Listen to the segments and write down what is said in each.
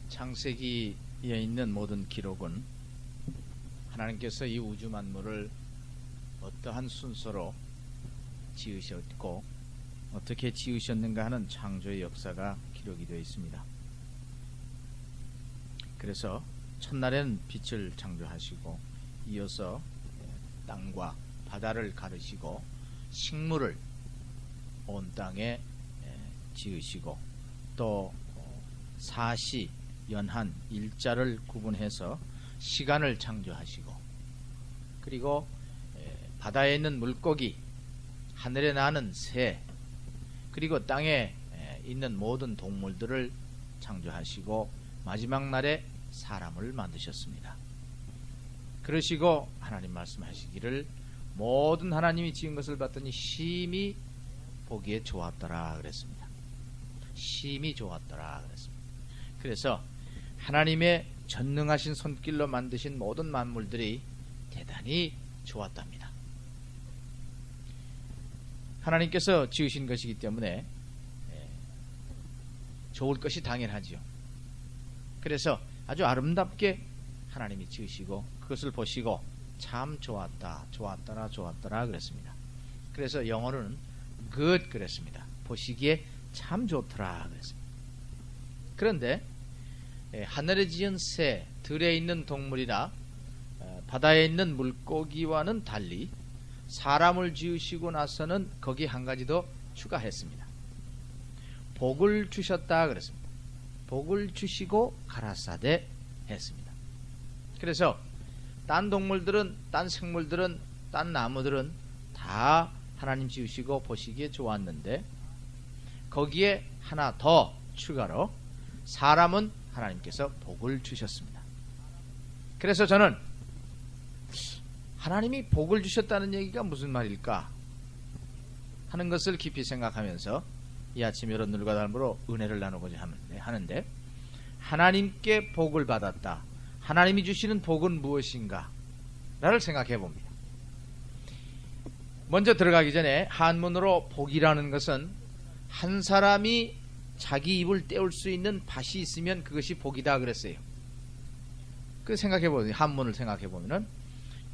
창세기에 있는 모든 기록은 하나님께서 이 우주 만물을 어떠한 순서로 지으셨고 어떻게 지으셨는가 하는 창조의 역사가 기록이 되어 있습니다. 그래서 첫날에는 빛을 창조하시고 이어서 땅과 바다를 가르시고 식물을 온 땅에 지으시고 또 사시, 연한, 일자를 구분해서 시간을 창조하시고 그리고 바다에 있는 물고기, 하늘에 나는 새, 그리고 땅에 있는 모든 동물들을 창조하시고 마지막 날에 사람을 만드셨습니다. 그러시고 하나님 말씀하시기를 모든 하나님이 지은 것을 봤더니 심히 보기에 좋았더라 그랬습니다. 심히 좋았더라 그랬습니다. 그래서 하나님의 전능하신 손길로 만드신 모든 만물들이 대단히 좋았답니다. 하나님께서 지으신 것이기 때문에 좋을 것이 당연하지요. 그래서 아주 아름답게 하나님이 지으시고 그것을 보시고 참 좋았다, 좋았더라, 좋았더라 그랬습니다. 그래서 영어로는 good 그랬습니다. 보시기에 참 좋더라 그랬습니다. 그런데 하늘에 지은 새, 들에 있는 동물이나 바다에 있는 물고기와는 달리 사람을 지으시고 나서는 거기 한 가지 더 추가했습니다. 복을 주셨다 그랬습니다. 복을 주시고 가라사대 했습니다. 그래서 딴 동물들은, 딴 생물들은, 딴 나무들은 다 하나님 지으시고 보시기에 좋았는데 거기에 하나 더 추가로 사람은 하나님께서 복을 주셨습니다. 그래서 저는 하나님이 복을 주셨다는 얘기가 무슨 말일까 하는 것을 깊이 생각하면서 이 아침 여러분들과 담으로 은혜를 나누고자 하는데 하나님께 복을 받았다. 하나님이 주시는 복은 무엇인가? 라를 생각해 봅니다. 먼저 들어가기 전에 한문으로 복이라는 것은 한 사람이 자기 입을 때울 수 있는 밭이 있으면 그것이 복이다 그랬어요. 그 생각해 보세요. 한문을 생각해 보면은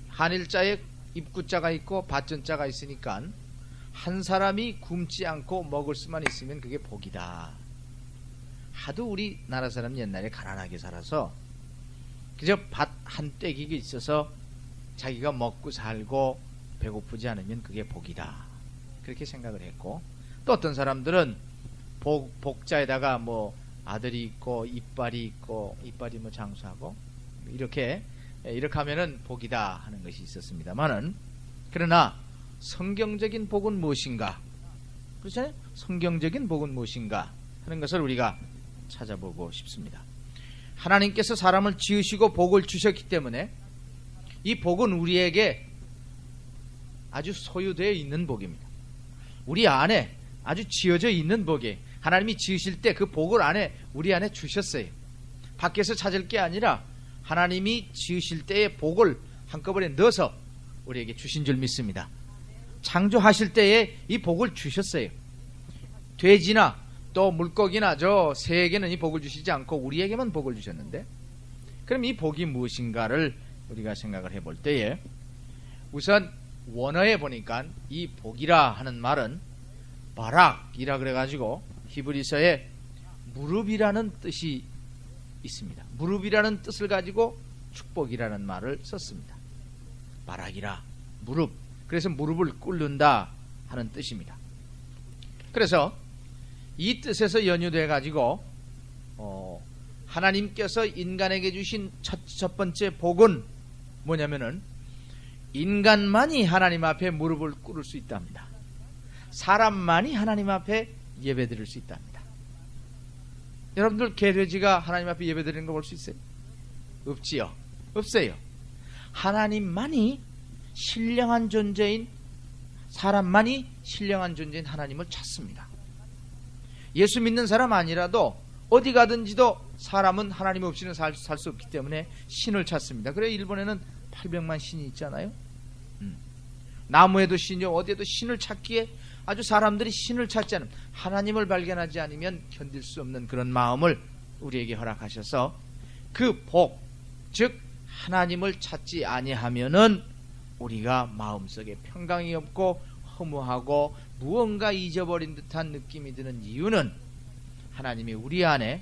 한일자에 입구자가 있고 밭전자가 있으니까 한 사람이 굶지 않고 먹을 수만 있으면 그게 복이다. 하도 우리나라 사람 옛날에 가난하게 살아서 그저 밭 한 떼기가 있어서 자기가 먹고 살고 배고프지 않으면 그게 복이다. 그렇게 생각을 했고 또 어떤 사람들은 복자에다가 뭐 아들이 있고 이빨이 있고 이빨이 뭐 장수하고 이렇게 하면은 복이다 하는 것이 있었습니다만은 그러나 성경적인 복은 무엇인가? 그렇잖아요. 성경적인 복은 무엇인가 하는 것을 우리가 찾아보고 싶습니다. 하나님께서 사람을 지으시고 복을 주셨기 때문에 이 복은 우리에게 아주 소유되어 있는 복입니다. 우리 안에 아주 지어져 있는 복이 하나님이 지으실 때 그 복을 우리 안에 주셨어요. 밖에서 찾을 게 아니라 하나님이 지으실 때의 복을 한꺼번에 넣어서 우리에게 주신 줄 믿습니다. 창조하실 때에 이 복을 주셨어요. 돼지나 또 물고기나 저 새에게는 이 복을 주시지 않고 우리에게만 복을 주셨는데 그럼 이 복이 무엇인가를 우리가 생각을 해볼 때에 우선 원어에 보니까 이 복이라 하는 말은 바락이라 그래가지고 히브리서에 무릎이라는 뜻이 있습니다. 무릎이라는 뜻을 가지고 축복이라는 말을 썼습니다. 바락이라 무릎, 그래서 무릎을 꿇는다 하는 뜻입니다. 그래서 이 뜻에서 연유돼 가지고 하나님께서 인간에게 주신 첫 번째 복은 뭐냐면은 인간만이 하나님 앞에 무릎을 꿇을 수 있답니다. 사람만이 하나님 앞에 예배드릴 수 있답니다. 여러분들 개돼지가 하나님 앞에 예배드리는 거 볼 수 있어요? 없지요? 없어요. 하나님만이 신령한 존재인 사람만이 신령한 존재인 하나님을 찾습니다. 예수 믿는 사람 아니라도 어디 가든지도 사람은 하나님 없이는 살 수 없기 때문에 신을 찾습니다. 그래 일본에는 800만 신이 있잖아요. 나무에도 신이요 어디에도 신을 찾기에 아주 사람들이 신을 찾지 않으면 하나님을 발견하지 않으면 견딜 수 없는 그런 마음을 우리에게 허락하셔서 그 복, 즉 하나님을 찾지 아니하면은 우리가 마음속에 평강이 없고 허무하고 무언가 잊어버린 듯한 느낌이 드는 이유는 하나님이 우리 안에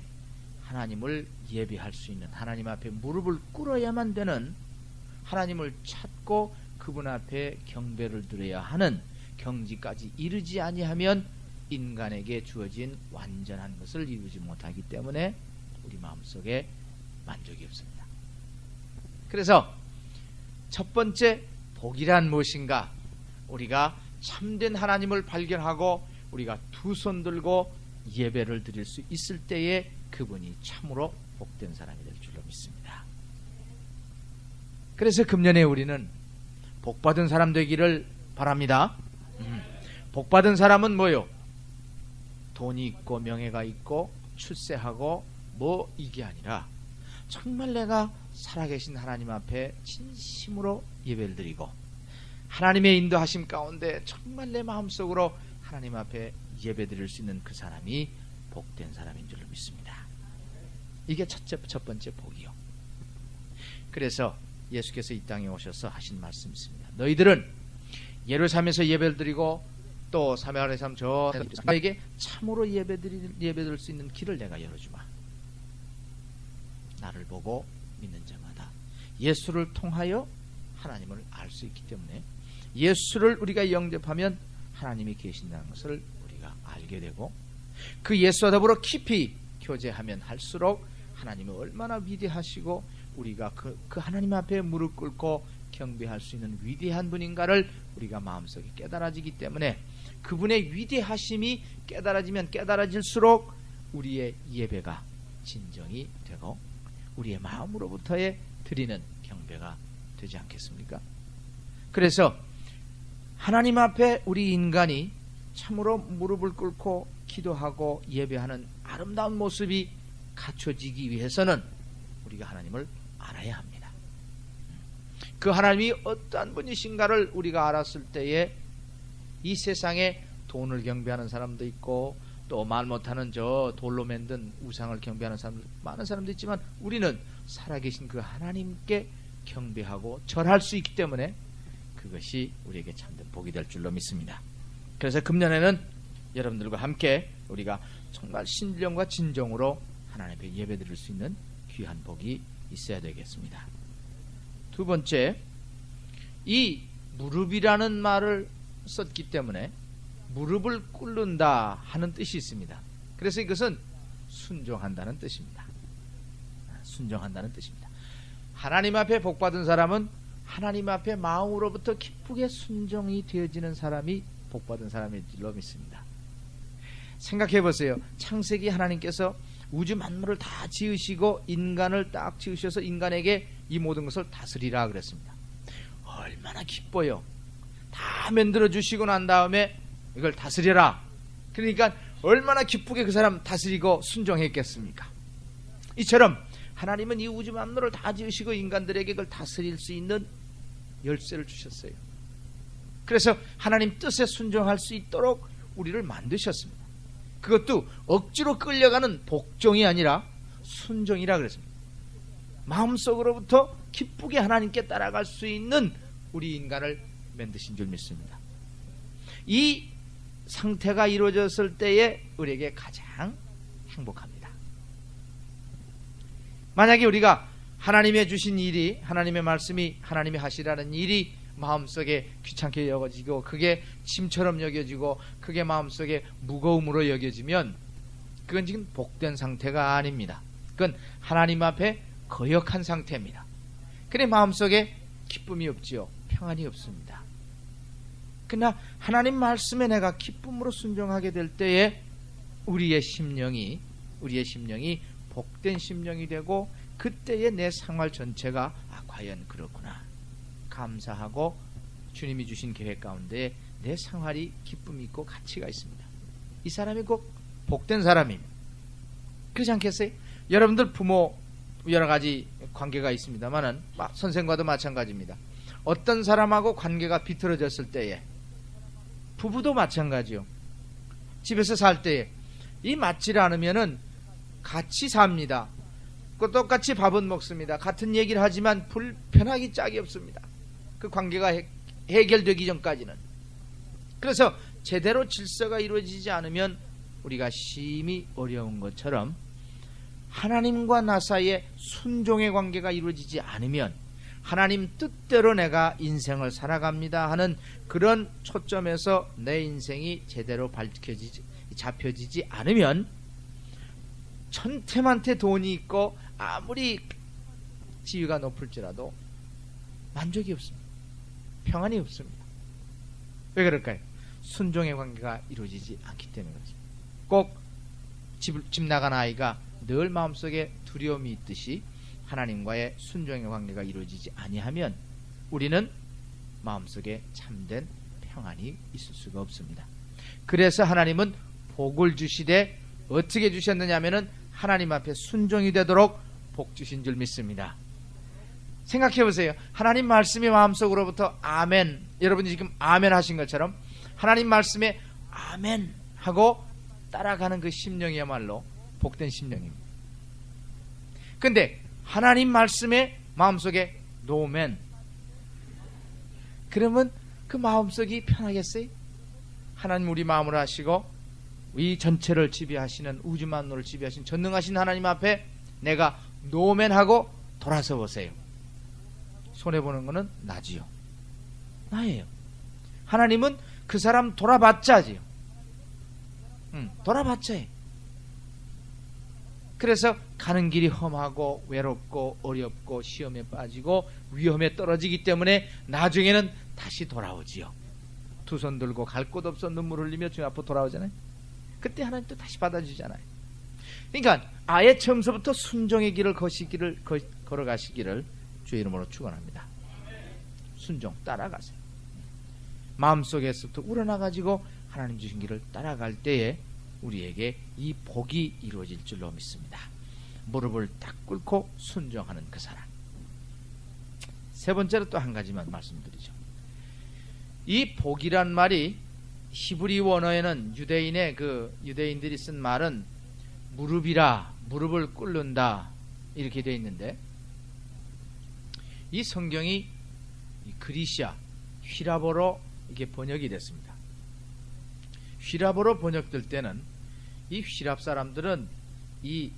하나님을 예배할 수 있는, 하나님 앞에 무릎을 꿇어야만 되는, 하나님을 찾고 그분 앞에 경배를 드려야 하는 경지까지 이르지 아니하면 인간에게 주어진 완전한 것을 이루지 못하기 때문에 우리 마음속에 만족이 없습니다. 그래서 첫 번째 복이란 무엇인가? 우리가 참된 하나님을 발견하고 우리가 두 손 들고 예배를 드릴 수 있을 때에 그분이 참으로 복된 사람이 될 줄로 믿습니다. 그래서 금년에 우리는 복받은 사람 되기를 바랍니다. 복받은 사람은 뭐요? 돈이 있고 명예가 있고 출세하고 뭐 이게 아니라 정말 내가 살아계신 하나님 앞에 진심으로 예배를 드리고 하나님의 인도하심 가운데 정말 내 마음속으로 하나님 앞에 예배 드릴 수 있는 그 사람이 복된 사람인 줄로 믿습니다. 이게 첫 번째 복이요. 그래서 예수께서 이 땅에 오셔서 하신 말씀이 있습니다. 너희들은 예루살렘에서 예배를 드리고 또 사마리아 사람 저 나에게 참으로 예배드릴 수 있는 길을 내가 열어주마. 나를 보고 믿는 자마다 예수를 통하여 하나님을 알 수 있기 때문에 예수를 우리가 영접하면 하나님이 계신다는 것을 우리가 알게 되고 그 예수와 더불어 깊이 교제하면 할수록 하나님이 얼마나 위대하시고 우리가 그 하나님 앞에 무릎 꿇고 경배할 수 있는 위대한 분인가를 우리가 마음속에 깨달아지기 때문에 그분의 위대하심이 깨달아지면 깨달아질수록 우리의 예배가 진정이 되고 우리의 마음으로부터의 드리는 경배가 되지 않겠습니까? 그래서 하나님 앞에 우리 인간이 참으로 무릎을 꿇고 기도하고 예배하는 아름다운 모습이 갖춰지기 위해서는 우리가 하나님을 알아야 합니다. 그 하나님이 어떠한 분이신가를 우리가 알았을 때에 이 세상에 돈을 경배하는 사람도 있고 또 말 못하는 저 돌로 만든 우상을 경배하는 사람들 많은 사람도 있지만 우리는 살아계신 그 하나님께 경배하고 절할 수 있기 때문에 그것이 우리에게 참된 복이 될 줄로 믿습니다. 그래서 금년에는 여러분들과 함께 우리가 정말 신령과 진정으로 하나님 앞에 예배드릴 수 있는 귀한 복이 있어야 되겠습니다. 두 번째, 이 무릎이라는 말을 썼기 때문에 무릎을 꿇는다 하는 뜻이 있습니다. 그래서 이것은 순종한다는 뜻입니다. 순종한다는 뜻입니다. 하나님 앞에 복받은 사람은 하나님 앞에 마음으로부터 기쁘게 순종이 되어지는 사람이 복받은 사람일 줄로 믿습니다. 생각해 보세요. 창세기 하나님께서 우주 만물을 다 지으시고 인간을 딱 지으셔서 인간에게 이 모든 것을 다스리라 그랬습니다. 얼마나 기뻐요. 다 만들어 주시고 난 다음에 이걸 다스려라. 그러니까 얼마나 기쁘게 그 사람 다스리고 순종했겠습니까? 이처럼 하나님은 이 우주 만물을 다 지으시고 인간들에게 그걸 다스릴 수 있는 열쇠를 주셨어요. 그래서 하나님 뜻에 순종할 수 있도록 우리를 만드셨습니다. 그것도 억지로 끌려가는 복종이 아니라 순종이라 그랬습니다. 마음속으로부터 기쁘게 하나님께 따라갈 수 있는 우리 인간을 만드신 줄 믿습니다. 이 상태가 이루어졌을 때에 우리에게 가장 행복합니다. 만약에 우리가 하나님의 주신 일이, 하나님의 말씀이, 하나님이 하시라는 일이 마음속에 귀찮게 여겨지고 그게 짐처럼 여겨지고 그게 마음속에 무거움으로 여겨지면 그건 지금 복된 상태가 아닙니다. 그건 하나님 앞에 거역한 상태입니다. 그래 마음속에 기쁨이 없지요. 평안이 없습니다. 그러나 하나님 말씀에 내가 기쁨으로 순종하게 될 때에 우리의 심령이 복된 심령이 되고 그때의 내 생활 전체가 과연 그렇구나 감사하고 주님이 주신 계획 가운데 내 생활이 기쁨이 있고 가치가 있습니다. 이 사람이 꼭 복된 사람입니다. 그렇지 않겠어요? 여러분들 부모 여러 가지 관계가 있습니다만은 선생과도 마찬가지입니다. 어떤 사람하고 관계가 비틀어졌을 때에 부부도 마찬가지요. 집에서 살 때에 이 맞지 않으면은 같이 삽니다. 똑같이 밥은 먹습니다. 같은 얘기를 하지만 불편하기 짝이 없습니다. 그 관계가 해결되기 전까지는. 그래서 제대로 질서가 이루어지지 않으면 우리가 심히 어려운 것처럼 하나님과 나 사이에 순종의 관계가 이루어지지 않으면 하나님 뜻대로 내가 인생을 살아갑니다 하는 그런 초점에서 내 인생이 제대로 잡혀지지 않으면 천태만태 돈이 있고 아무리 지위가 높을지라도 만족이 없습니다. 평안이 없습니다. 왜 그럴까요? 순종의 관계가 이루어지지 않기 때문에 그렇습니다. 꼭 집 나간 아이가 늘 마음속에 두려움이 있듯이 하나님과의 순종의 관계가 이루어지지 아니하면 우리는 마음속에 참된 평안이 있을 수가 없습니다. 그래서 하나님은 복을 주시되 어떻게 주셨느냐 하면은 하나님 앞에 순종이 되도록 복 주신 줄 믿습니다. 생각해 보세요. 하나님 말씀이 마음속으로부터 아멘, 여러분이 지금 아멘 하신 것처럼 하나님 말씀에 아멘 하고 따라가는 그 심령이야말로 복된 심령입니다. 근데 하나님 말씀에 마음속에 노멘, 그러면 그 마음속이 편하겠어요? 하나님 우리 마음을 하시고 이 전체를 지배하시는, 우주 만물을 지배하신 전능하신 하나님 앞에 내가 노멘하고 돌아서 보세요. 손해보는 거는 나지요. 나예요. 하나님은 그 사람 돌아봤자지요. 돌아봤자. 그래서 가는 길이 험하고 외롭고 어렵고 시험에 빠지고 위험에 떨어지기 때문에 나중에는 다시 돌아오지요. 두 손 들고 갈 곳 없어 눈물 흘리며 주님 앞으로 돌아오잖아요. 그때 하나님 또 다시 받아주잖아요. 그러니까 아예 처음서부터 순종의 길을 걸어가시기를 주의 이름으로 축원합니다. 순종 따라가세요. 마음속에서부터 우러나가지고 하나님 주신 길을 따라갈 때에 우리에게 이 복이 이루어질 줄로 믿습니다. 무릎을 딱 꿇고 순종하는 그 사람. 세 번째로 또 한 가지만 말씀드리죠. 이 복이란 말이 히브리 원어에는 유대인들이 쓴 말은 무릎이라, 무릎을 꿇는다 이렇게 되어 있는데, 이 성경이 그리시아 휘라보로 이게 번역이 됐습니다. 휘라보로 번역될 때는 이 휘랍 사람들은 이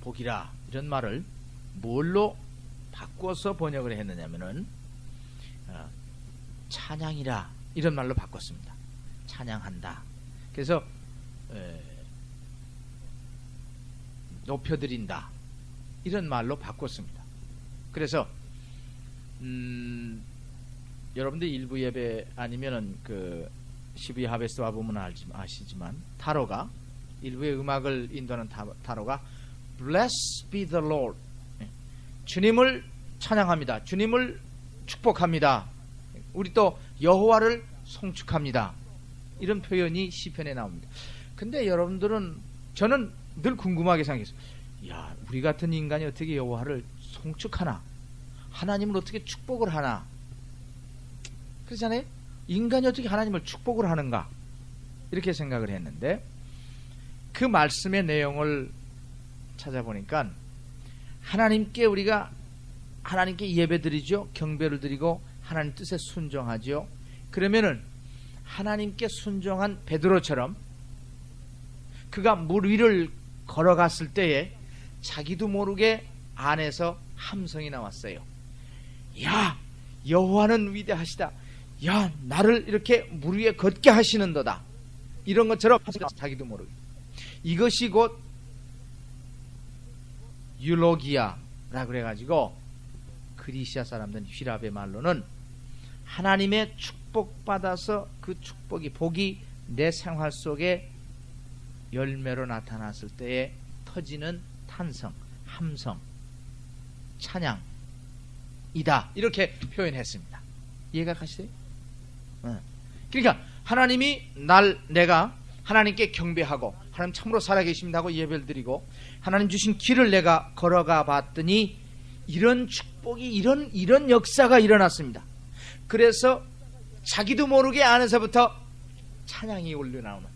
복이라 이런 말을 뭘로 바꿔서 번역을 했느냐면은 찬양이라 이런 말로 바꿨습니다. 찬양한다. 그래서 높여드린다 이런 말로 바꿨습니다. 그래서 여러분들 일부 예배 아니면은 그 시브이 하베스트 와보면 아시지만 타로가, 일부의 음악을 인도하는 타로가 Bless be the Lord, 주님을 찬양합니다. 주님을 축복합니다. 우리 또 여호와를 송축합니다. 이런 표현이 시편에 나옵니다. 근데 여러분들은, 저는 늘 궁금하게 생각했어요. 야, 우리 같은 인간이 어떻게 여호와를 송축하나? 하나님을 어떻게 축복을 하나? 그렇잖아요? 인간이 어떻게 하나님을 축복을 하는가? 이렇게 생각을 했는데, 그 말씀의 내용을 찾아보니까 우리가 하나님께 예배드리죠. 경배를 드리고 하나님 뜻에 순종하죠. 그러면은 하나님께 순종한 베드로처럼 그가 물 위를 걸어갔을 때에 자기도 모르게 안에서 함성이 나왔어요. 야, 여호와는 위대하시다. 야, 나를 이렇게 물 위에 걷게 하시는도다. 이런 것처럼 자기도 모르게. 이것이 곧 율로기아라 그래가지고 그리시아 사람들 휘랍의 말로는 하나님의 축복받아서 그 축복이, 복이 내 생활 속에 열매로 나타났을 때에 터지는 탄성, 함성, 찬양이다. 이렇게 표현했습니다. 이해가 가시세요? 그러니까 하나님이 내가 하나님께 경배하고 하나님 참으로 살아계십니다 고 예배를 드리고 하나님 주신 길을 내가 걸어가 봤더니 이런 축복이, 이런 역사가 일어났습니다. 그래서 자기도 모르게 안에서부터 찬양이 올려나오는,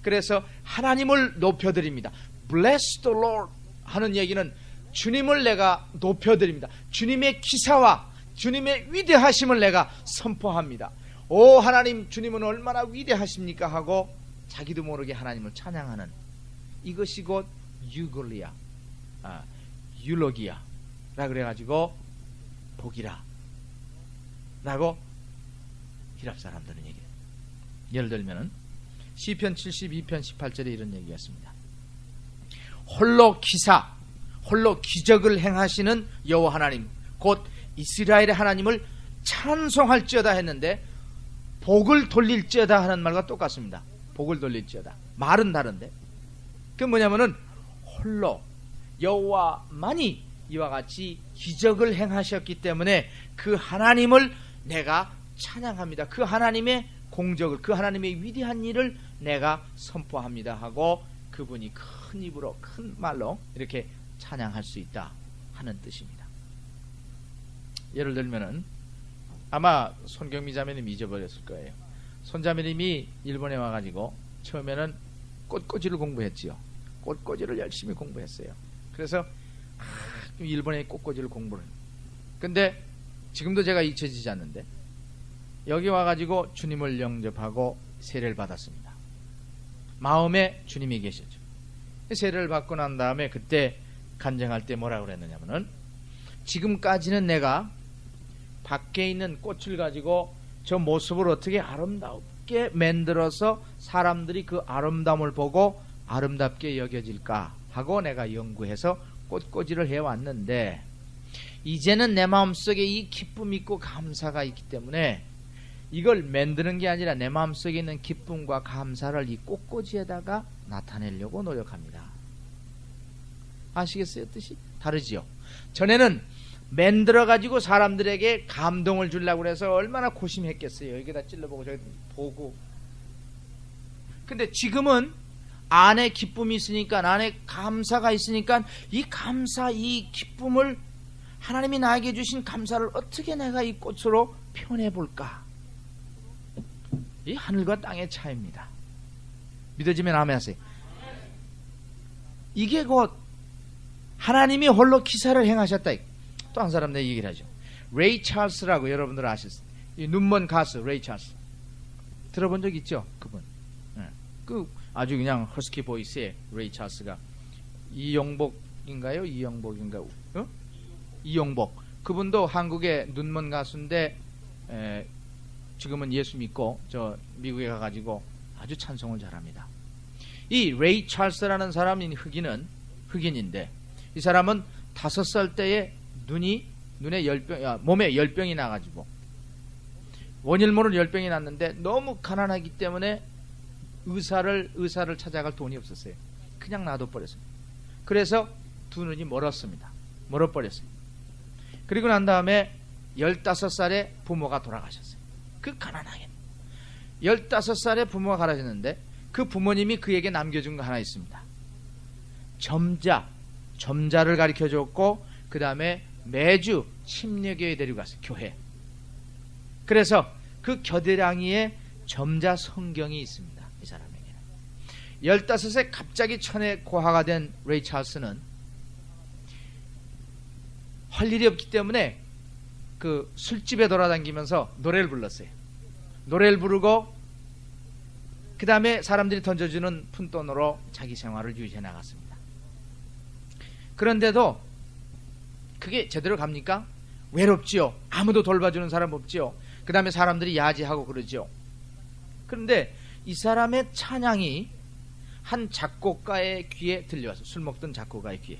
그래서 하나님을 높여드립니다. Bless the Lord 하는 얘기는 주님을 내가 높여드립니다. 주님의 기사와 주님의 위대하심을 내가 선포합니다. 오 하나님, 주님은 얼마나 위대하십니까 하고 자기도 모르게 하나님을 찬양하는 이것이 곧 유골리아, 율로기야 라 그래가지고 복이라 라고 히랍 사람들은 얘기해요. 예를 들면은 시편 72편 18절에 이런 얘기가 있습니다. 홀로 기사, 홀로 기적을 행하시는 여호와 하나님 곧 이스라엘의 하나님을 찬송할지어다 했는데 복을 돌릴지어다 하는 말과 똑같습니다. 복을 돌릴지어다. 말은 다른데 그 뭐냐면은 홀로 여호와만이 이와 같이 기적을 행하셨기 때문에 그 하나님을 내가 찬양합니다. 그 하나님의 공적을, 그 하나님의 위대한 일을 내가 선포합니다 하고 그분이 큰 입으로 큰 말로 이렇게 찬양할 수 있다 하는 뜻입니다. 예를 들면은 아마 손경미 자매님 잊어버렸을 거예요. 손자매님이 일본에 와가지고 처음에는 꽃꽂이를 공부했지요. 꽃꽂이를 열심히 공부했어요. 그래서 일본의 꽃꽂이를 공부를. 근데 지금도 제가 잊혀지지 않는데 여기 와가지고 주님을 영접하고 세례를 받았습니다. 마음에 주님이 계셨죠. 세례를 받고 난 다음에 그때 간증할 때 뭐라고 그랬느냐면은 지금까지는 내가 밖에 있는 꽃을 가지고 저 모습을 어떻게 아름답게 만들어서 사람들이 그 아름다움을 보고 아름답게 여겨질까 하고 내가 연구해서 꽃꽂이를 해왔는데 이제는 내 마음속에 이 기쁨이 있고 감사가 있기 때문에 이걸 만드는 게 아니라 내 마음속에 있는 기쁨과 감사를 이 꽃꽂이에다가 나타내려고 노력합니다. 아시겠어요? 뜻이 다르지요? 전에는 만들어가지고 사람들에게 감동을 주려고 해서 얼마나 고심했겠어요. 여기다 찔러보고 저기 보고. 근데 지금은 안에 기쁨이 있으니까, 안에 감사가 있으니까 이 감사, 이 기쁨을 하나님이 나에게 주신 감사를 어떻게 내가 이 꽃으로 표현해 볼까? 이 하늘과 땅의 차이입니다. 믿어지면 아멘 하세요. 이게 곧 하나님이 홀로 기사를 행하셨다. 또 한 사람 내 얘기를 하죠. 레이 찰스라고 여러분들 아셨어요. 이 눈먼 가수 레이 찰스 들어본 적 있죠? 그분. 그 아주 그냥 허스키 보이스의 레이 찰스가 이용복인가요? 이용복인가? 이용복. 그분도 한국의 눈먼 가수인데 지금은 예수 믿고 저 미국에 가가지고 아주 찬송을 잘합니다. 이 레이 찰스라는 사람인 흑인인데 이 사람은 5살 때에 몸에 열병이 나가지고 원인 모르는 열병이 났는데 너무 가난하기 때문에 의사를 찾아갈 돈이 없었어요. 그냥 놔둬버렸어요. 그래서 두 눈이 멀어버렸어요. 그리고 난 다음에 15살에 부모가 돌아가셨어요. 그 가난하게 15살에 부모가 가라졌는데 그 부모님이 그에게 남겨준 거 하나 있습니다. 점자를 가르쳐줬고 그 다음에 매주 침례교회에 데리고 갔어요. 교회. 그래서 그 겨드랑이에 점자 성경이 있습니다. 이 사람에게는 15세 갑자기 천에 고하가 된 레이 찰스는 할 일이 없기 때문에 그 술집에 돌아다니면서 노래를 불렀어요. 노래를 부르고 그 다음에 사람들이 던져주는 푼돈으로 자기 생활을 유지해 나갔습니다. 그런데도 그게 제대로 갑니까? 외롭지요. 아무도 돌봐주는 사람 없지요. 그 다음에 사람들이 야지하고 그러죠. 그런데 이 사람의 찬양이 한 작곡가의 귀에 들려왔어요. 술 먹던 작곡가의 귀에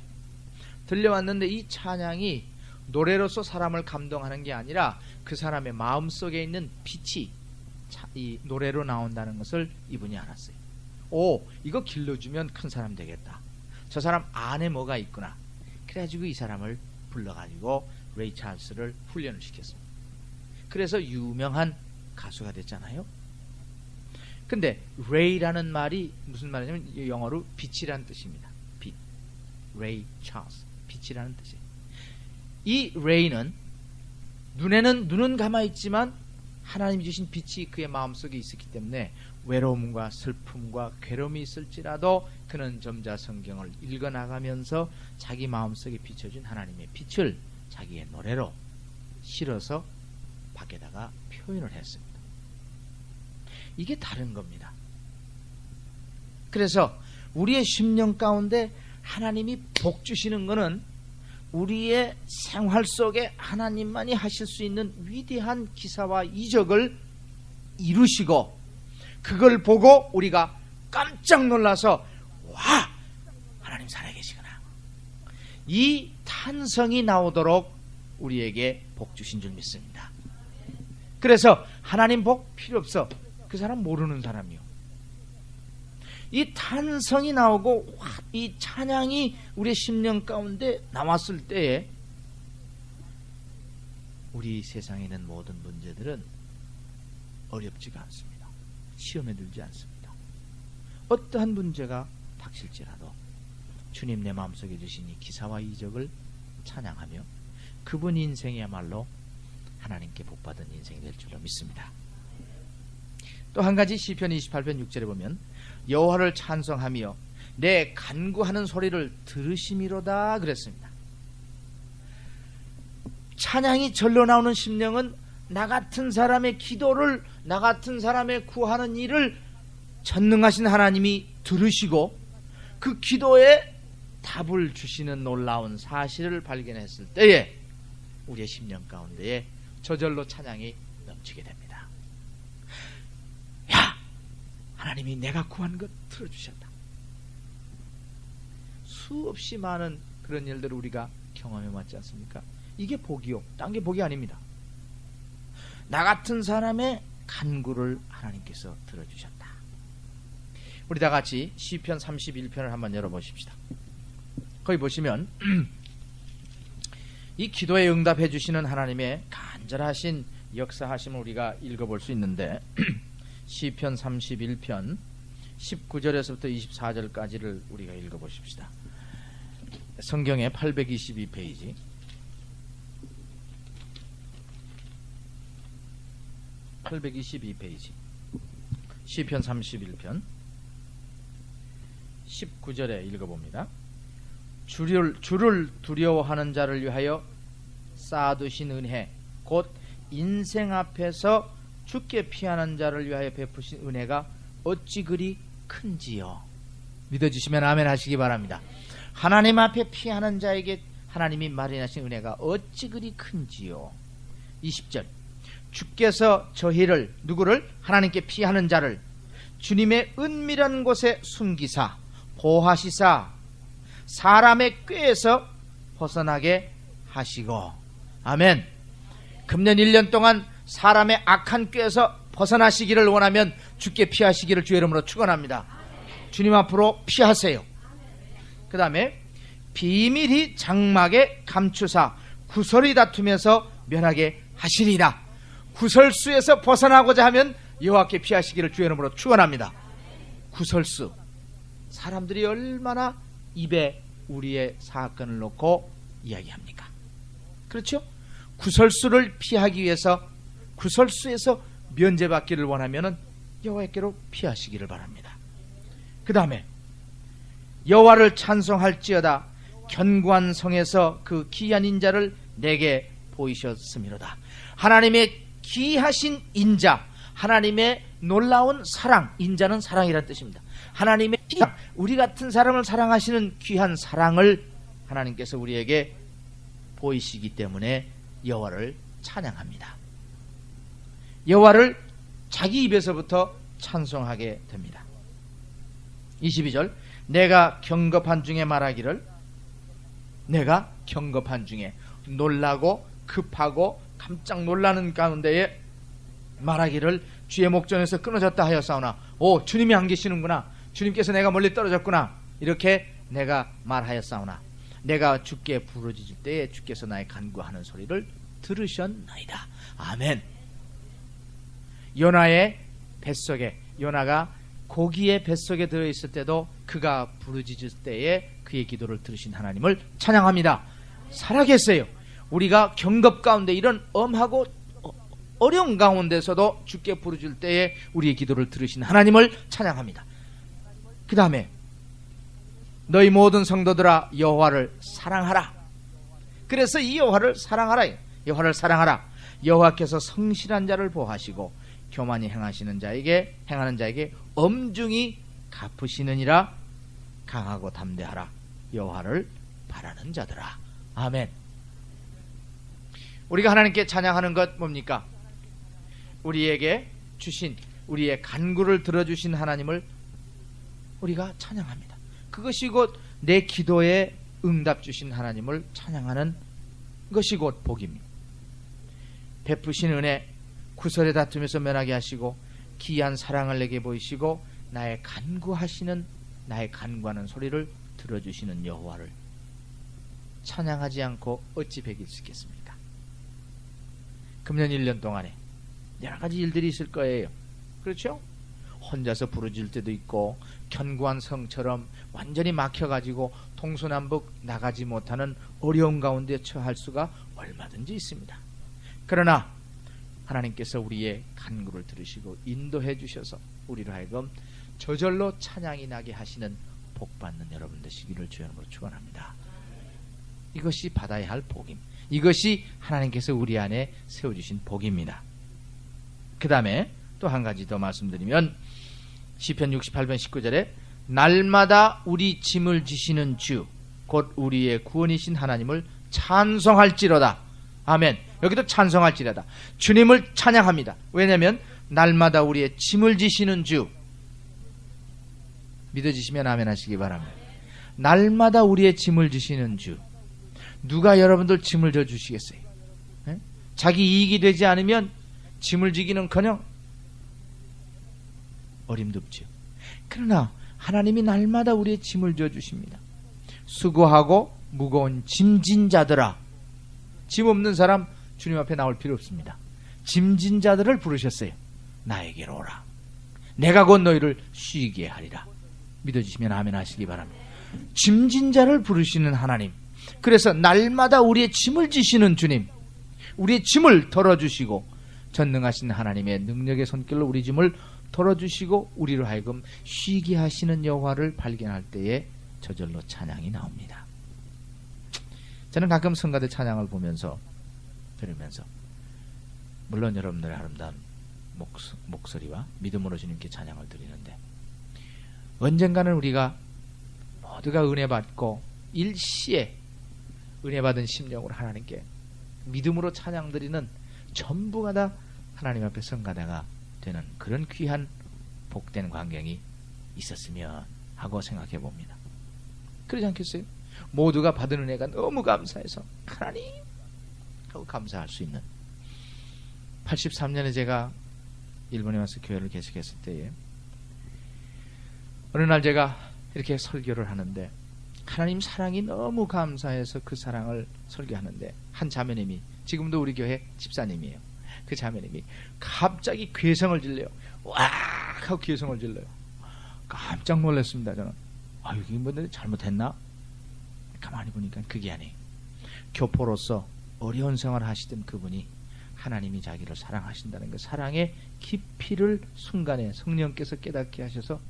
들려왔는데 이 찬양이 노래로서 사람을 감동하는 게 아니라 그 사람의 마음속에 있는 빛이 이 노래로 나온다는 것을 이분이 알았어요. 오, 이거 길러주면 큰 사람 되겠다. 저 사람 안에 뭐가 있구나. 그래가지고 이 사람을 불러가지고 레이 찰스를 훈련을 시켰습니다. 그래서 유명한 가수가 됐잖아요. 근데 레이라는 말이 무슨 말이냐면 영어로 빛이라는 뜻입니다. 빛. 레이 찰스. 빛이라는 뜻이에요. 이 레이는 눈은 감아 있지만 하나님이 주신 빛이 그의 마음속에 있었기 때문에 외로움과 슬픔과 괴로움이 있을지라도 그는 점자 성경을 읽어나가면서 자기 마음속에 비춰준 하나님의 빛을 자기의 노래로 실어서 밖에다가 표현을 했습니다. 이게 다른 겁니다. 그래서 우리의 심령 가운데 하나님이 복 주시는 것은 우리의 생활 속에 하나님만이 하실 수 있는 위대한 기사와 이적을 이루시고, 그걸 보고 우리가 깜짝 놀라서 와, 하나님 살아계시구나, 이 탄성이 나오도록 우리에게 복 주신 줄 믿습니다. 그래서 하나님 복 필요 없어, 그 사람 모르는 사람이요. 이 탄성이 나오고 이 찬양이 우리의 심령 가운데 나왔을 때에 우리 세상에 있는 모든 문제들은 어렵지가 않습니다. 시험에 들지 않습니다. 어떠한 문제가 닥칠지라도 주님 내 마음속에 주신 이 기사와 이적을 찬양하며 그분 인생이야말로 하나님께 복받은 인생이 될 줄로 믿습니다. 또 한 가지 시편 28편 6절에 보면 여호와를 찬송하며 내 간구하는 소리를 들으심이로다 그랬습니다. 찬양이 절로 나오는 심령은 나 같은 사람의 기도를, 나 같은 사람의 구하는 일을 전능하신 하나님이 들으시고 그 기도에 답을 주시는 놀라운 사실을 발견했을 때에 우리의 심령 가운데에 저절로 찬양이 넘치게 됩니다. 야! 하나님이 내가 구한 것 들어주셨다. 수없이 많은 그런 일들을 우리가 경험해 왔지 않습니까? 이게 복이요, 딴 게 복이 아닙니다. 나 같은 사람의 간구를 하나님께서 들어주셨다. 우리 다 같이 시편 31편을 한번 열어보십시다. 거기 보시면 이 기도에 응답해 주시는 하나님의 간절하신 역사하심을 우리가 읽어볼 수 있는데 시편 31편 19절에서부터 24절까지를 우리가 읽어보십시다. 성경의 822페이지 822페이지 시편 31편 19절에 읽어봅니다. 주를 두려워하는 자를 위하여 쌓아두신 은혜, 곧 인생 앞에서 주께 피하는 자를 위하여 베푸신 은혜가 어찌 그리 큰지요. 믿어주시면 아멘 하시기 바랍니다. 하나님 앞에 피하는 자에게 하나님이 마련하신 은혜가 어찌 그리 큰지요. 20절 주께서 저희를, 누구를? 하나님께 피하는 자를 주님의 은밀한 곳에 숨기사 보호하시사 사람의 꾀에서 벗어나게 하시고. 아멘. 금년 1년 동안 사람의 악한 꾀에서 벗어나시기를 원하면 주께 피하시기를 주의 이름으로 축원합니다. 주님 앞으로 피하세요. 그 다음에 비밀히 장막에 감추사 구설이 다투면서 면하게 하시리이다. 구설수에서 벗어나고자 하면 여호와께 피하시기를 주의 이름으로 축원합니다. 구설수, 사람들이 얼마나 입에 우리의 사건을 놓고 이야기합니까? 그렇죠? 구설수를 피하기 위해서 구설수에서 면제받기를 원하면 여호와께로 피하시기를 바랍니다. 그 다음에 여호와를 찬송할지어다 견고한 성에서 그 귀한 인자를 내게 보이셨음이로다. 하나님의 귀하신 인자, 하나님의 놀라운 사랑, 인자는 사랑이라는 뜻입니다. 하나님의 우리 같은 사람을 사랑하시는 귀한 사랑을 하나님께서 우리에게 보이시기 때문에 여호와를 찬양합니다. 여호와를 자기 입에서부터 찬송하게 됩니다. 22절 내가 경겁한 중에 말하기를, 내가 경겁한 중에 놀라고 급하고 깜짝 놀라는 가운데에 말하기를 주의 목전에서 끊어졌다 하였사오나, 오 주님이 안 계시는구나, 주님께서 내가 멀리 떨어졌구나, 이렇게 내가 말하였사오나 내가 주께 부르짖을 때에 주께서 나의 간구하는 소리를 들으셨나이다. 아멘. 요나의 뱃속에, 요나가 고기의 뱃속에 들어있을 때도 그가 부르짖을 때에 그의 기도를 들으신 하나님을 찬양합니다. 살아계세요. 우리가 경겁 가운데 이런 엄하고 어려운 가운데서도 주께 부르짖을 때에 우리의 기도를 들으신 하나님을 찬양합니다. 그 다음에 너희 모든 성도들아 여호와를 사랑하라. 그래서 이 여호와를 사랑하라. 여호와를 사랑하라. 여호와께서 성실한 자를 보호하시고 교만히 행하는 자에게 엄중히 갚으시느니라. 강하고 담대하라. 여호와를 바라는 자들아. 아멘. 우리가 하나님께 찬양하는 것 뭡니까? 우리에게 주신, 우리의 간구를 들어주신 하나님을 우리가 찬양합니다. 그것이 곧 내 기도에 응답 주신 하나님을 찬양하는 것이 곧 복입니다. 베푸신 은혜, 구설의 다툼에서 면하게 하시고 기이한 사랑을 내게 보이시고 나의 간구하는 소리를 들어주시는 여호와를 찬양하지 않고 어찌 배길 수 있겠습니까? 금년 1년 동안에 여러 가지 일들이 있을 거예요. 그렇죠? 혼자서 부르짖을 때도 있고 견고한 성처럼 완전히 막혀가지고 동서남북 나가지 못하는 어려운 가운데 처할 수가 얼마든지 있습니다. 그러나 하나님께서 우리의 간구를 들으시고 인도해 주셔서 우리로 하여금 저절로 찬양이 나게 하시는 복받는 여러분 되시기를 주의 이름으로 축원합니다. 이것이 받아야 할 복임, 이것이 하나님께서 우리 안에 세워주신 복입니다. 그 다음에 또 한 가지 더 말씀드리면 시편 68편 19절에 날마다 우리 짐을 지시는 주 곧 우리의 구원이신 하나님을 찬송할지로다. 아멘. 여기도 찬송할지로다. 주님을 찬양합니다. 왜냐하면 날마다 우리의 짐을 지시는 주, 믿어지시면 아멘 하시기 바랍니다. 날마다 우리의 짐을 지시는 주. 누가 여러분들 짐을 져 주시겠어요? 네? 자기 이익이 되지 않으면 짐을 지기는커녕 어림덥죠. 그러나 하나님이 날마다 우리의 짐을 져 주십니다. 수고하고 무거운 짐진 자들아. 짐 없는 사람 주님 앞에 나올 필요 없습니다. 짐진 자들을 부르셨어요. 나에게로 오라. 내가 곧 너희를 쉬게 하리라. 믿어주시면 아멘 하시기 바랍니다. 짐진 자를 부르시는 하나님, 그래서 날마다 우리의 짐을 지시는 주님, 우리의 짐을 덜어주시고 전능하신 하나님의 능력의 손길로 우리 짐을 덜어주시고 우리로 하여금 쉬게 하시는 여호와를 발견할 때에 저절로 찬양이 나옵니다. 저는 가끔 성가대 찬양을 보면서 들으면서 물론 여러분들의 아름다운 목소리와 믿음으로 주님께 찬양을 드리는데 언젠가는 우리가 모두가 은혜 받고 일시에 은혜 받은 심령으로 하나님께 믿음으로 찬양 드리는 전부가 다 하나님 앞에 성가다가 되는 그런 귀한 복된 광경이 있었으면 하고 생각해 봅니다. 그러지 않겠어요? 모두가 받은 은혜가 너무 감사해서 하나님 하고 감사할 수 있는. 83년에 제가 일본에 와서 교회를 개척했을 때에 어느 날 제가 이렇게 설교를 하는데 하나님 사랑이 너무 감사해서 그 사랑을 설교하는데 한 자매님이, 지금도 우리 교회 집사님이에요. 그 자매님이 갑자기 괴성을 질러요. 와 하고 괴성을 질러요. 깜짝 놀랐습니다. 저는 이게 뭐 잘못했나? 가만히 보니까 그게 아니에요. 교포로서 어려운 생활을 하시던 그분이 하나님이 자기를 사랑하신다는 그 사랑의 깊이를 순간에 성령께서 깨닫게 하셔서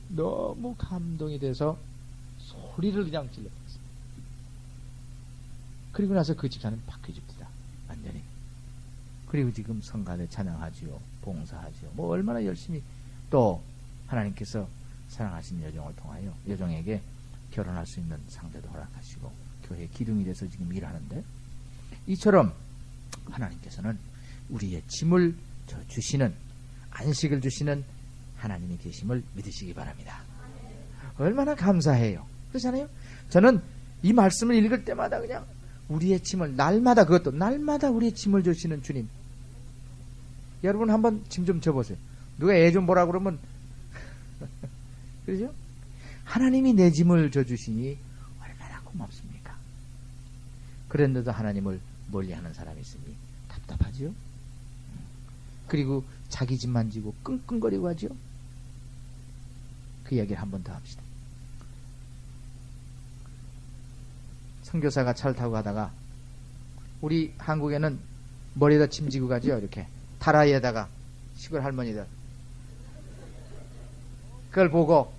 너무 감동이 돼서 소리를 그냥 질러버렸어요. 그리고 나서 그 집사는 바뀌어집니다. 완전히. 그리고 지금 성가대 찬양하지요, 봉사하지요. 뭐 얼마나 열심히 또 하나님께서 사랑하신 여종에게 결혼할 수 있는 상대도 허락하시고 교회 기둥이 돼서 지금 일하는데, 이처럼 하나님께서는 우리의 짐을 주시는, 안식을 주시는 하나님이 계심을 믿으시기 바랍니다. 얼마나 감사해요. 그렇잖아요? 저는 이 말씀을 읽을 때마다 그냥 우리의 짐을 날마다, 그것도 날마다 우리의 짐을 주시는 주님. 여러분 한번 짐 좀 져보세요. 누가 애 좀 보라고 그러면 그러죠? 하나님이 내 짐을 져주시니 얼마나 고맙습니까? 그런데도 하나님을 멀리하는 사람이 있으니 답답하죠? 그리고 자기 짐만 지고 끙끙거리고 하죠? 그 이야기를 한 번 더 합시다. 선교사가 차를 타고 가다가 우리 한국에는 머리에다 짐 지고 가죠. 이렇게 다라이에다가 시골 할머니들 그걸 보고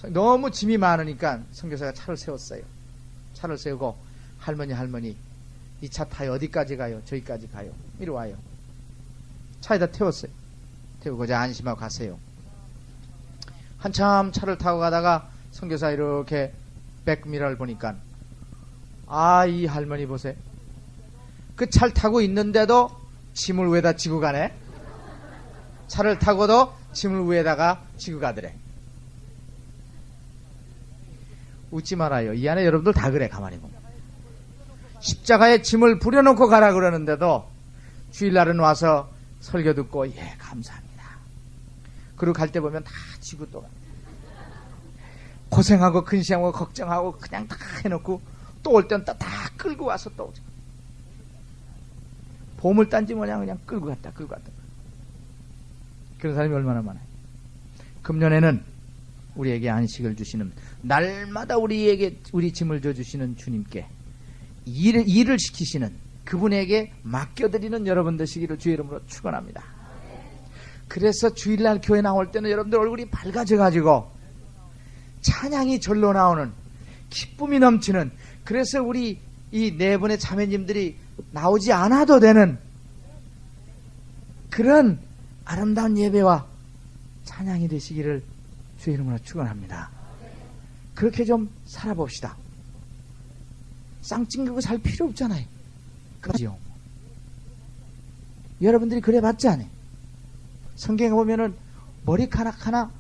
너무 짐이 많으니까 선교사가 차를 세웠어요. 차를 세우고 할머니 이 차 타요. 어디까지 가요? 저기까지 가요. 이리 와요. 차에다 태웠어요. 태우고자 안심하고 가세요. 한참 차를 타고 가다가 선교사 이렇게 백미러를 보니까 이 할머니 보세요. 그 차를 타고 있는데도 짐을 위에다 지고 가네. 차를 타고도 짐을 위에다가 지고 가더래. 웃지 말아요. 이 안에 여러분들 다 그래. 가만히 보면 십자가에 짐을 부려놓고 가라 그러는데도 주일날은 와서 설교 듣고 감사합니다. 그리고 갈 때 보면 다 지고 또 고생하고 근심하고 걱정하고 그냥 다 해놓고 또 올 때는 다 끌고 와서 또 오죠. 보물단지 모양 그냥 끌고 갔다. 그런 사람이 얼마나 많아요. 금년에는 우리에게 안식을 주시는, 날마다 우리 짐을 져주시는 주님께 일을 시키시는 그분에게 맡겨드리는 여러분 되시기를 주의 이름으로 축원합니다. 그래서 주일날 교회 나올 때는 여러분들 얼굴이 밝아져가지고 찬양이 절로 나오는, 기쁨이 넘치는, 그래서 우리 이 네 분의 자매님들이 나오지 않아도 되는 그런 아름다운 예배와 찬양이 되시기를 주의 이름으로 축원합니다. 그렇게 좀 살아봅시다. 쌍찡그고 살 필요 없잖아요. 그렇지요. 여러분들이 그래 봤지 않아요? 성경에 보면은 머리카락 하나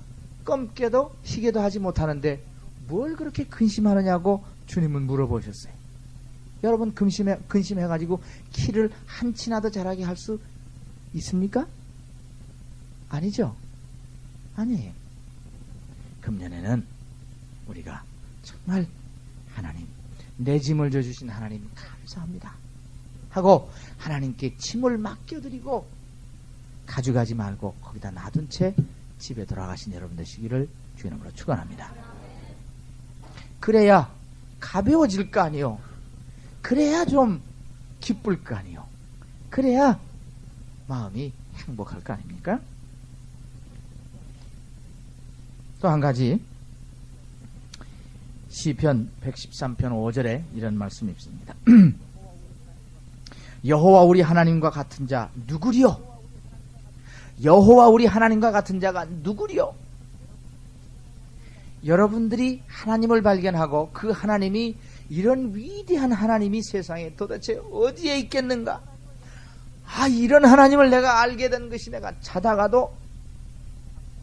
검게도 희게도 하지 못하는데 뭘 그렇게 근심하느냐고 주님은 물어보셨어요. 여러분 근심해가지고 키를 한 치나도 자라게 할 수 있습니까? 아니죠? 아니에요. 금년에는 우리가 정말 하나님, 내 짐을 져주신 하나님 감사합니다 하고 하나님께 짐을 맡겨드리고 가져가지 말고 거기다 놔둔 채 집에 돌아가신 여러분 되시기를 주의 이름으로 축원합니다. 그래야 가벼워질 거 아니요. 그래야 좀 기쁠 거 아니요. 그래야 마음이 행복할 거 아닙니까? 또 한 가지, 시편 113편 5절에 이런 말씀이 있습니다. 여호와 우리 하나님과 같은 자 누구리요? 여호와 우리 하나님과 같은 자가 누구리요? 여러분들이 하나님을 발견하고 그 하나님이 이런 위대한 하나님이 세상에 도대체 어디에 있겠는가? 이런 하나님을 내가 알게 된 것이 내가 자다가도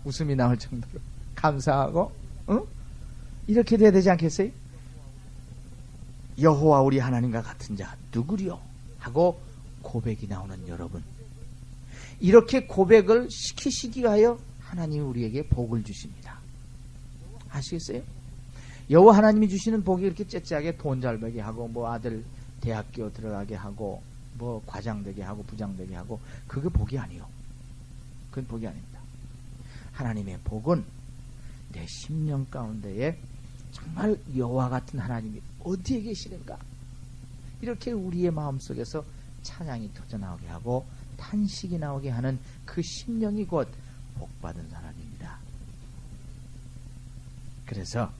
웃음이 나올 정도로 감사하고 이렇게 돼야 되지 않겠어요? 여호와 우리 하나님과 같은 자 누구리요? 하고 고백이 나오는 여러분, 이렇게 고백을 시키시기 위하여 하나님이 우리에게 복을 주십니다. 아시겠어요? 여호와 하나님이 주시는 복이 이렇게 째째하게 돈 잘 벌게 하고 아들 대학교 들어가게 하고 과장 되게 하고 부장 되게 하고, 그게 복이 아니요. 그건 복이 아닙니다. 하나님의 복은 내 심령 가운데에 정말 여호와 같은 하나님이 어디에 계시는가, 이렇게 우리의 마음속에서 찬양이 터져나오게 하고 탄식이 나오게 하는 그 심령이 곧 복받은 사람입니다. 그래서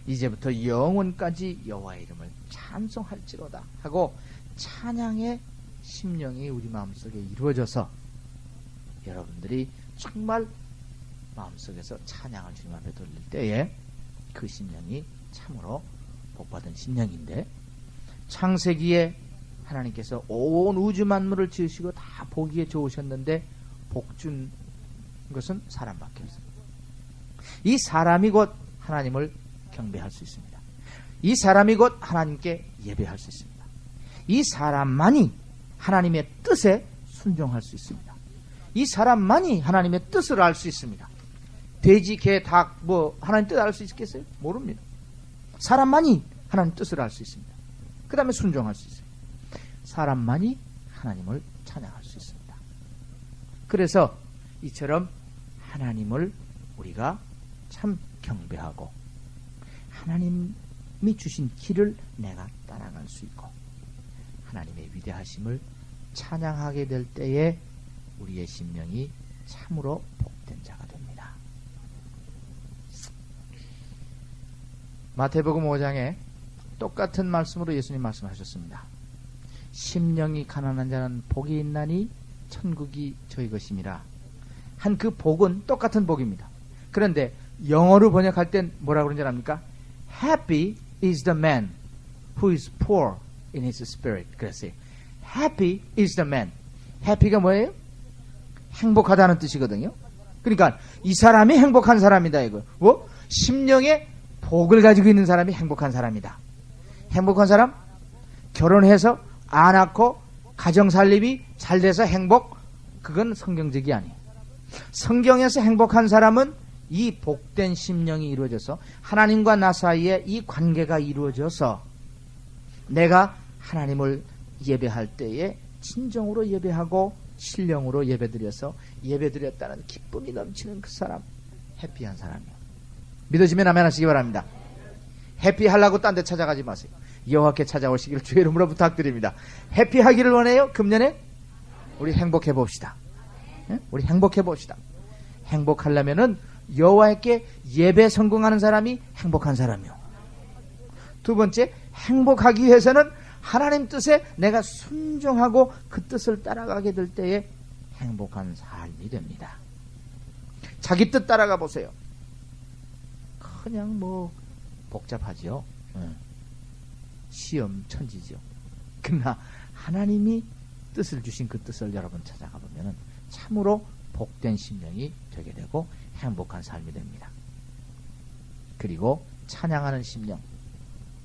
이제부터 영원까지 여호와의 이름을 찬송할지로다 하고 찬양의 심령이 우리 마음속에 이루어져서 여러분들이 정말 마음속에서 찬양을 주님 앞에 돌릴 때에 그 심령이 참으로 복받은 심령인데, 창세기에 하나님께서 온 우주 만물을 지으시고 다 보기에 좋으셨는데 복준 것은 사람밖에 없습니다. 이 사람이 곧 하나님을 경배할 수 있습니다. 이 사람이 곧 하나님께 예배할 수 있습니다. 이 사람만이 하나님의 뜻에 순종할 수 있습니다. 이 사람만이 하나님의 뜻을 알 수 있습니다. 돼지, 개, 닭 하나님 뜻 알 수 있겠어요? 모릅니다. 사람만이 하나님 뜻을 알 수 있습니다. 그 다음에 순종할 수 있어요. 사람만이 하나님을 찬양할 수 있습니다. 그래서 이처럼 하나님을 우리가 참 경배하고 하나님이 주신 길을 내가 따라갈 수 있고 하나님의 위대하심을 찬양하게 될 때에 우리의 심령이 참으로 복된 자가 됩니다. 마태복음 5장에 똑같은 말씀으로 예수님 말씀하셨습니다. 심령이 가난한 자는 복이 있나니 천국이 저희 것임이라 한 그 복은 똑같은 복입니다. 그런데 영어로 번역할 땐 뭐라고 그러는지 압니까? Happy is the man who is poor in his spirit. 그랬어요. Happy is the man. Happy가 뭐예요? 행복하다는 뜻이거든요. 그러니까 이 사람이 행복한 사람이다 이거. 뭐? 심령에 복을 가지고 있는 사람이 행복한 사람이다. 행복한 사람? 결혼해서 안 낳고 가정살림이 잘 돼서 행복? 그건 성경적이 아니에요. 성경에서 행복한 사람은 이 복된 심령이 이루어져서 하나님과 나 사이에 이 관계가 이루어져서 내가 하나님을 예배할 때에 진정으로 예배하고 신령으로 예배드려서 예배드렸다는 기쁨이 넘치는 그 사람, 해피한 사람이요. 믿어지면 아멘 하시기 바랍니다. 해피하려고 딴 데 찾아가지 마세요. 여호와께 찾아오시기를 주의 이름으로 부탁드립니다. 해피하기를 원해요? 금년에 우리 행복해 봅시다. 우리 행복해 봅시다. 행복하려면은 여호와께 예배 성공하는 사람이 행복한 사람이요. 두 번째, 행복하기 위해서는 하나님 뜻에 내가 순종하고 그 뜻을 따라가게 될 때에 행복한 삶이 됩니다. 자기 뜻 따라가 보세요. 그냥 뭐 복잡하지요. 시험 천지죠. 그러나 하나님이 뜻을 주신 그 뜻을 여러분 찾아가 보면은 참으로 복된 심령이 되게 되고 행복한 삶이 됩니다. 그리고 찬양하는 심령,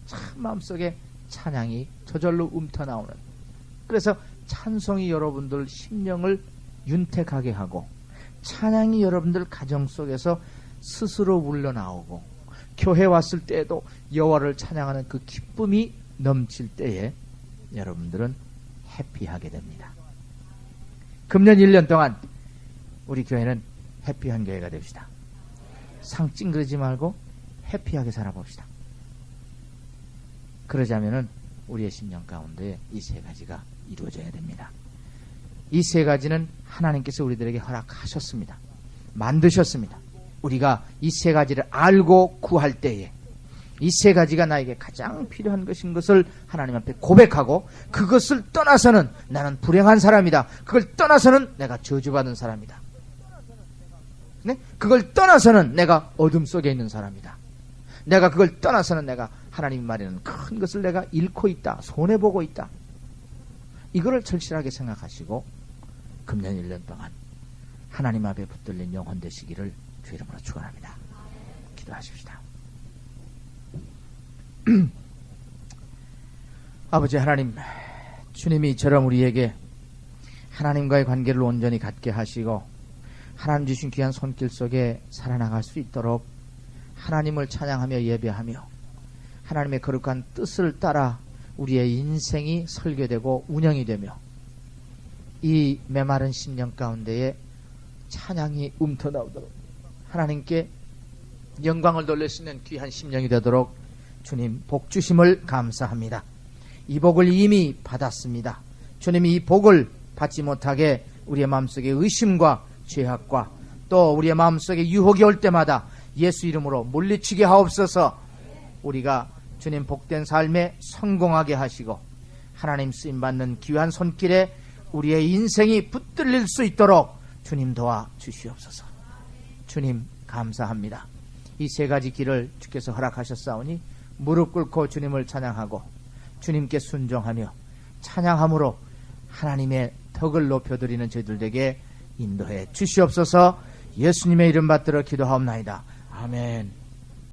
참 마음속에 찬양이 저절로 움터나오는, 그래서 찬송이 여러분들 심령을 윤택하게 하고 찬양이 여러분들 가정 속에서 스스로 울러나오고 교회 왔을 때에도 여호와를 찬양하는 그 기쁨이 넘칠 때에 여러분들은 해피하게 됩니다. 금년 1년 동안 우리 교회는 해피한 교회가 됩시다. 상 찡그리지 말고 해피하게 살아봅시다. 그러자면은 우리의 심령 가운데 이 세 가지가 이루어져야 됩니다. 이 세 가지는 하나님께서 우리들에게 허락하셨습니다. 만드셨습니다. 우리가 이 세 가지를 알고 구할 때에 이 세 가지가 나에게 가장 필요한 것인 것을 하나님 앞에 고백하고 그것을 떠나서는 나는 불행한 사람이다. 그걸 떠나서는 내가 저주받은 사람이다. 네? 그걸 떠나서는 내가 어둠 속에 있는 사람이다. 내가 그걸 떠나서는 내가 하나님 말에는 큰 것을 내가 잃고 있다. 손해보고 있다. 이거를 절실하게 생각하시고 금년 1년 동안 하나님 앞에 붙들린 영혼 되시기를 주 이름으로 축원합니다. 기도하십시다. 아버지 하나님, 주님이 이처럼 우리에게 하나님과의 관계를 온전히 갖게 하시고 하나님 주신 귀한 손길 속에 살아나갈 수 있도록 하나님을 찬양하며 예배하며 하나님의 거룩한 뜻을 따라 우리의 인생이 설계되고 운영이 되며 이 메마른 심령 가운데에 찬양이 움터나오도록 하나님께 영광을 돌릴 수 있는 귀한 심령이 되도록 주님 복 주심을 감사합니다. 이 복을 이미 받았습니다. 주님이 이 복을 받지 못하게 우리의 마음속에 의심과 죄악과 또 우리의 마음속에 유혹이 올 때마다 예수 이름으로 물리치게 하옵소서. 우리가 주님 복된 삶에 성공하게 하시고 하나님 쓰임받는 귀한 손길에 우리의 인생이 붙들릴 수 있도록 주님 도와 주시옵소서. 주님 감사합니다. 이 세 가지 길을 주께서 허락하셨사오니 무릎 꿇고 주님을 찬양하고 주님께 순종하며 찬양함으로 하나님의 덕을 높여드리는 저희들에게 인도해 주시옵소서. 예수님의 이름 받들어 기도하옵나이다. 아멘.